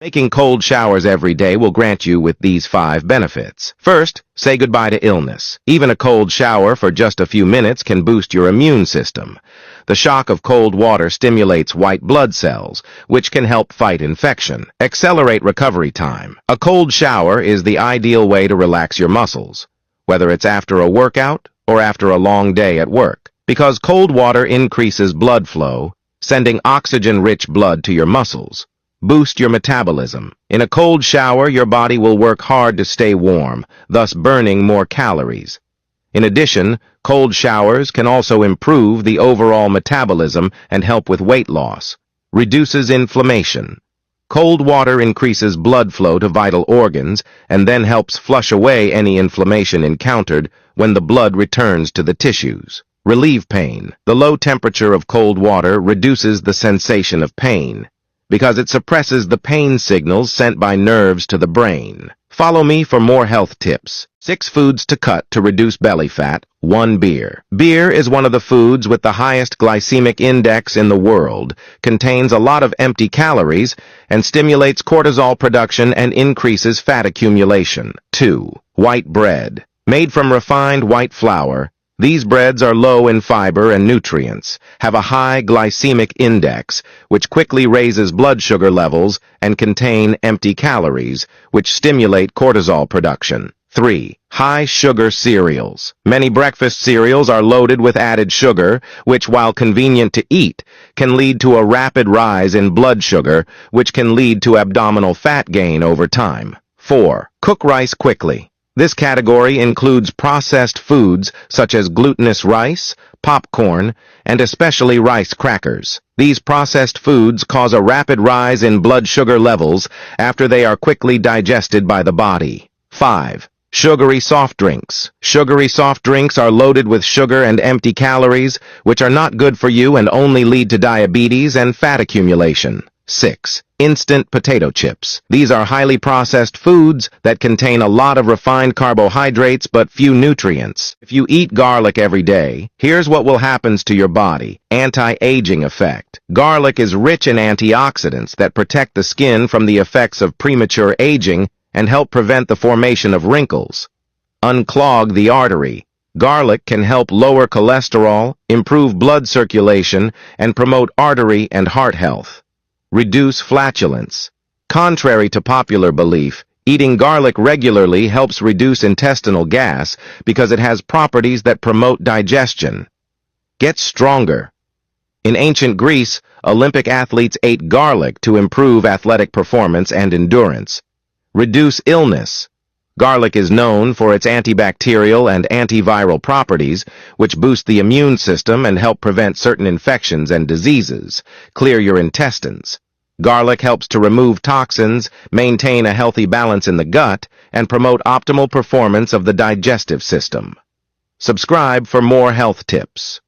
Making cold showers every day will grant you with these 5 benefits. First, say goodbye to illness. Even a cold shower for just a few minutes can boost your immune system. The shock of cold water stimulates white blood cells, which can help fight infection. Accelerate recovery time. A cold shower is the ideal way to relax your muscles, whether it's after a workout or after a long day at work, because cold water increases blood flow, sending oxygen-rich blood to your muscles. Boost your metabolism. In a cold shower, your body will work hard to stay warm, thus burning more calories. In addition, cold showers can also improve the overall metabolism and help with weight loss. Reduces inflammation. Cold water increases blood flow to vital organs and then helps flush away any inflammation encountered when the blood returns to the tissues. Relieve pain. The low temperature of cold water reduces the sensation of pain, because it suppresses the pain signals sent by nerves to the brain. Follow me for more health tips. 6 foods to cut to reduce belly fat. 1 beer. Beer is one of the foods with the highest glycemic index in the world, contains a lot of empty calories, and stimulates cortisol production and increases fat accumulation. 2. White bread. Made from refined white flour, these breads are low in fiber and nutrients, have a high glycemic index, which quickly raises blood sugar levels, and contain empty calories, which stimulate cortisol production. 3. High sugar cereals. Many breakfast cereals are loaded with added sugar, which, while convenient to eat, can lead to a rapid rise in blood sugar, which can lead to abdominal fat gain over time. 4. Cook rice quickly. This category includes processed foods such as glutinous rice, popcorn, and especially rice crackers. These processed foods cause a rapid rise in blood sugar levels after they are quickly digested by the body. 5. Sugary soft drinks. Sugary soft drinks are loaded with sugar and empty calories, which are not good for you and only lead to diabetes and fat accumulation. 6. Instant potato chips. These are highly processed foods that contain a lot of refined carbohydrates but few nutrients. If you eat garlic every day, here's what will happen to your body. Anti-aging effect. Garlic is rich in antioxidants that protect the skin from the effects of premature aging and help prevent the formation of wrinkles. Unclog the artery. Garlic can help lower cholesterol, improve blood circulation, and promote artery and heart health. Reduce flatulence. Contrary to popular belief, eating garlic regularly helps reduce intestinal gas because it has properties that promote digestion. Get stronger. In ancient Greece, Olympic athletes ate garlic to improve athletic performance and endurance. Reduce illness. Garlic is known for its antibacterial and antiviral properties, which boost the immune system and help prevent certain infections and diseases. Clear your intestines. Garlic helps to remove toxins, maintain a healthy balance in the gut, and promote optimal performance of the digestive system. Subscribe for more health tips.